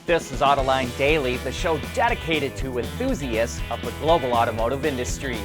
This is Autoline Daily, the show dedicated to enthusiasts of the global automotive industry.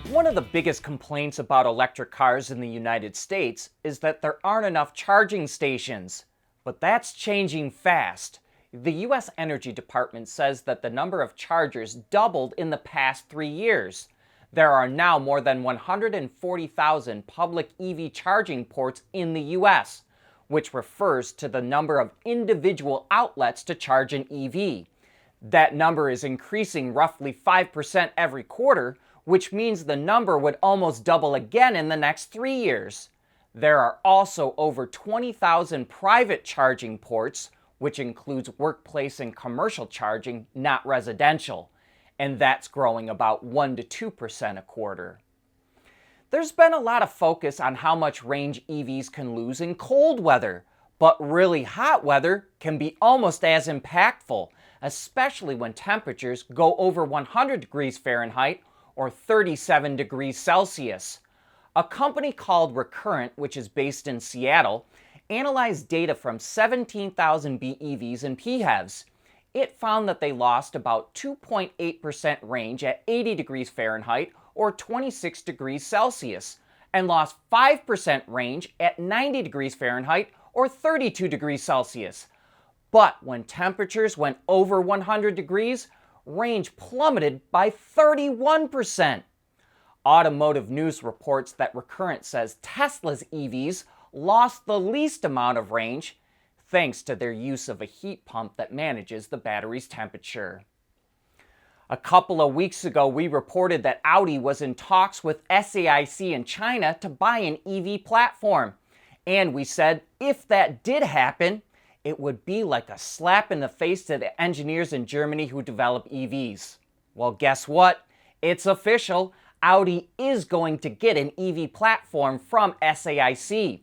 One of the biggest complaints about electric cars in the United States is that there aren't enough charging stations. But that's changing fast. The U.S. Energy Department says that the number of chargers doubled in the past 3 years. There are now more than 140,000 public EV charging ports in the U.S., which refers to the number of individual outlets to charge an EV. That number is increasing roughly 5% every quarter, which means the number would almost double again in the next 3 years. There are also over 20,000 private charging ports, which includes workplace and commercial charging, not residential, and that's growing about 1 to 2% a quarter. There's been a lot of focus on how much range EVs can lose in cold weather, but really hot weather can be almost as impactful, especially when temperatures go over 100 degrees Fahrenheit or 37 degrees Celsius. A company called Recurrent, which is based in Seattle, analyzed data from 17,000 BEVs and PHEVs. It found that they lost about 2.8% range at 80 degrees Fahrenheit or 26 degrees Celsius, and lost 5% range at 90 degrees Fahrenheit or 32 degrees Celsius. But when temperatures went over 100 degrees, range plummeted by 31%. Automotive News reports that Recurrent says Tesla's EVs lost the least amount of range, thanks to their use of a heat pump that manages the battery's temperature. A couple of weeks ago, we reported that Audi was in talks with SAIC in China to buy an EV platform. And we said if that did happen, it would be like a slap in the face to the engineers in Germany who develop EVs. Well, guess what? It's official. Audi is going to get an EV platform from SAIC.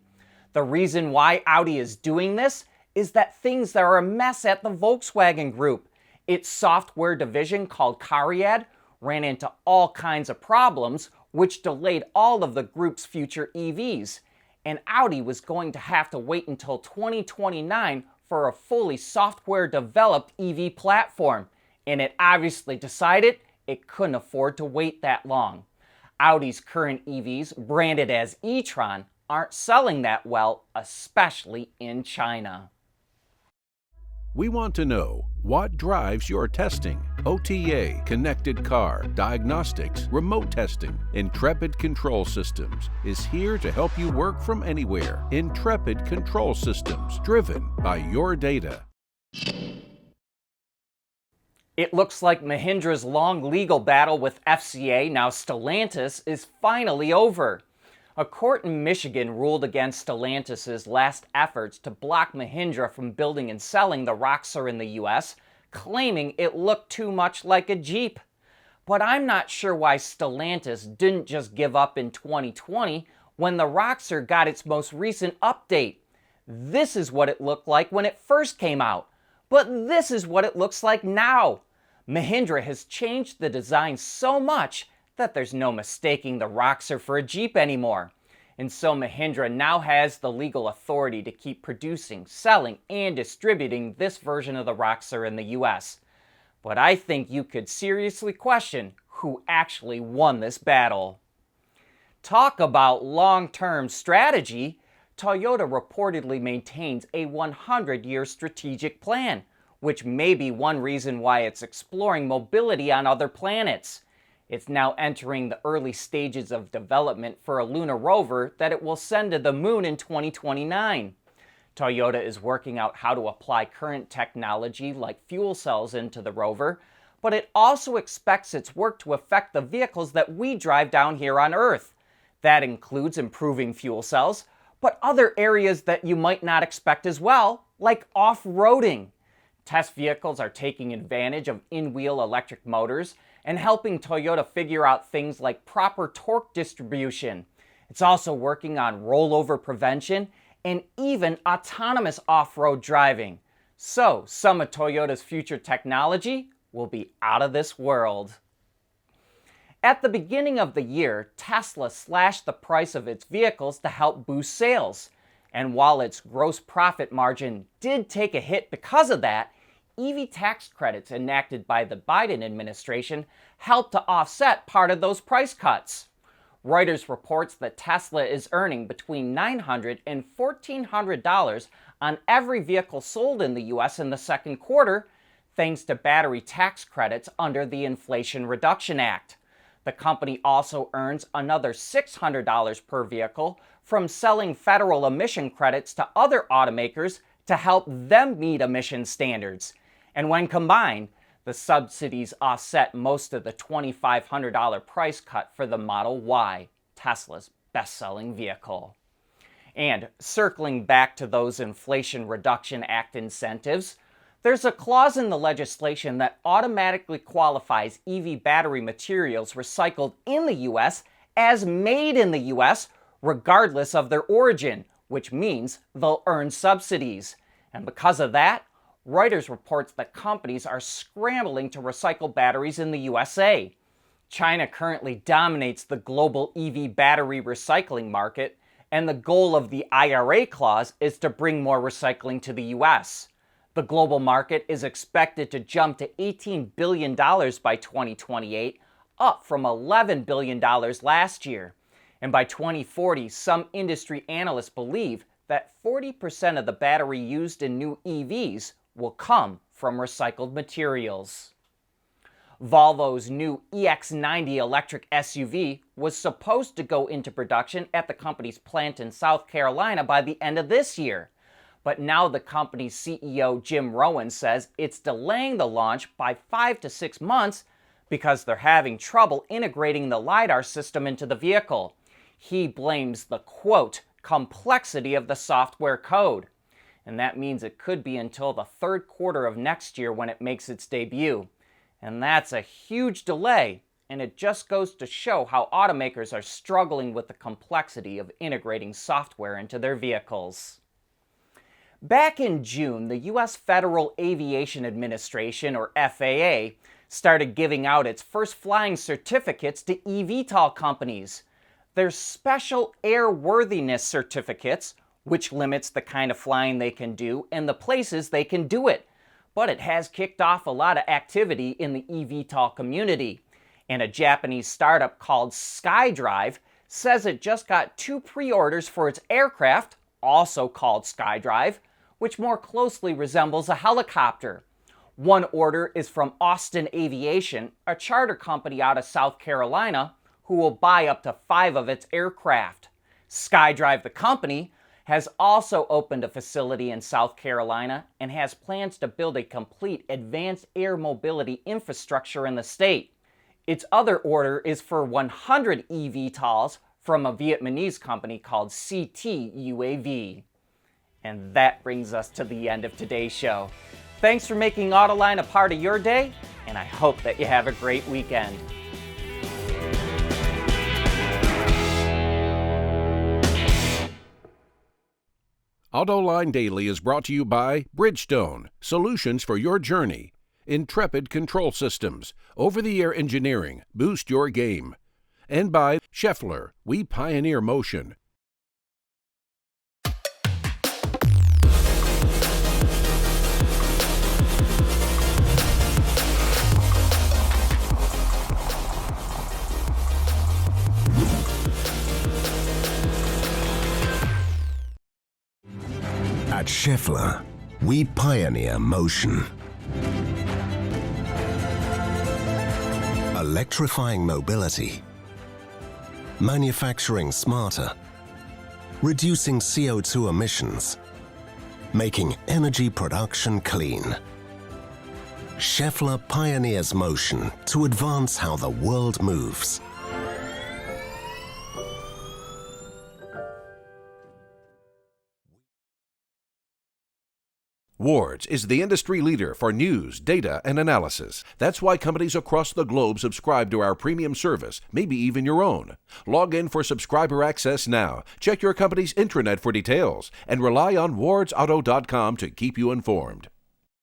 The reason why Audi is doing this is that things are a mess at the Volkswagen Group. Its software division called Cariad ran into all kinds of problems, which delayed all of the group's future EVs. And Audi was going to have to wait until 2029 for a fully software-developed EV platform. And it obviously decided it couldn't afford to wait that long. Audi's current EVs, branded as e-tron, aren't selling that well, especially in China. We want to know what drives your testing. OTA, connected car, diagnostics, remote testing. Intrepid Control Systems is here to help you work from anywhere. Intrepid Control Systems, driven by your data. It looks like Mahindra's long legal battle with FCA, now Stellantis, is finally over. A court in Michigan ruled against Stellantis' last efforts to block Mahindra from building and selling the Roxor in the US, claiming it looked too much like a Jeep. But I'm not sure why Stellantis didn't just give up in 2020 when the Roxor got its most recent update. This is what it looked like when it first came out, but this is what it looks like now. Mahindra has changed the design so much that there's no mistaking the Roxor for a Jeep anymore. And so Mahindra now has the legal authority to keep producing, selling, and distributing this version of the Roxor in the US. But I think you could seriously question who actually won this battle. Talk about long-term strategy. Toyota reportedly maintains a 100-year strategic plan, which may be one reason why it's exploring mobility on other planets. It's now entering the early stages of development for a lunar rover that it will send to the moon in 2029. Toyota is working out how to apply current technology like fuel cells into the rover, but it also expects its work to affect the vehicles that we drive down here on Earth. That includes improving fuel cells, but other areas that you might not expect as well, like off-roading. Test vehicles are taking advantage of in-wheel electric motors and helping Toyota figure out things like proper torque distribution. It's also working on rollover prevention and even autonomous off-road driving. So, some of Toyota's future technology will be out of this world. At the beginning of the year, Tesla slashed the price of its vehicles to help boost sales. And while its gross profit margin did take a hit because of that, EV tax credits enacted by the Biden administration helped to offset part of those price cuts. Reuters reports that Tesla is earning between $900 and $1,400 on every vehicle sold in the U.S. in the second quarter, thanks to battery tax credits under the Inflation Reduction Act. The company also earns another $600 per vehicle from selling federal emission credits to other automakers to help them meet emission standards. And when combined, the subsidies offset most of the $2,500 price cut for the Model Y, Tesla's best-selling vehicle. And circling back to those Inflation Reduction Act incentives, there's a clause in the legislation that automatically qualifies EV battery materials recycled in the U.S. as made in the U.S. regardless of their origin, which means they'll earn subsidies. And because of that, Reuters reports that companies are scrambling to recycle batteries in the USA. China currently dominates the global EV battery recycling market, and the goal of the IRA clause is to bring more recycling to the US. The global market is expected to jump to $18 billion by 2028, up from $11 billion last year. And by 2040, some industry analysts believe that 40% of the battery used in new EVs will come from recycled materials. Volvo's new EX90 electric SUV was supposed to go into production at the company's plant in South Carolina by the end of this year. But now the company's CEO Jim Rowan says it's delaying the launch by 5 to 6 months because they're having trouble integrating the LiDAR system into the vehicle. He blames the, quote, complexity of the software code. And that means it could be until the third quarter of next year when it makes its debut. And that's a huge delay, and it just goes to show how automakers are struggling with the complexity of integrating software into their vehicles. Back in June, the U.S. Federal Aviation Administration, or FAA, started giving out its first flying certificates to eVTOL companies. They're special airworthiness certificates, which limits the kind of flying they can do and the places they can do it. But it has kicked off a lot of activity in the eVTOL community. And a Japanese startup called SkyDrive says it just got 2 pre-orders for its aircraft, also called SkyDrive, which more closely resembles a helicopter. One order is from Austin Aviation, a charter company out of South Carolina, who will buy up to 5 of its aircraft. SkyDrive, the company, has also opened a facility in South Carolina and has plans to build a complete advanced air mobility infrastructure in the state. Its other order is for 100 eVTOLs from a Vietnamese company called CT UAV. And that brings us to the end of today's show. Thanks for making Autoline a part of your day, and I hope that you have a great weekend. Autoline Daily is brought to you by Bridgestone, solutions for your journey. Intrepid Control Systems, over-the-air engineering, boost your game. And by Schaeffler, we pioneer motion. At Schaeffler, we pioneer motion. Electrifying mobility, manufacturing smarter, reducing CO2 emissions, making energy production clean. Schaeffler pioneers motion to advance how the world moves. Wards is the industry leader for news, data, and analysis. That's why companies across the globe subscribe to our premium service, maybe even your own. Log in for subscriber access now. Check your company's intranet for details, and rely on wardsauto.com to keep you informed.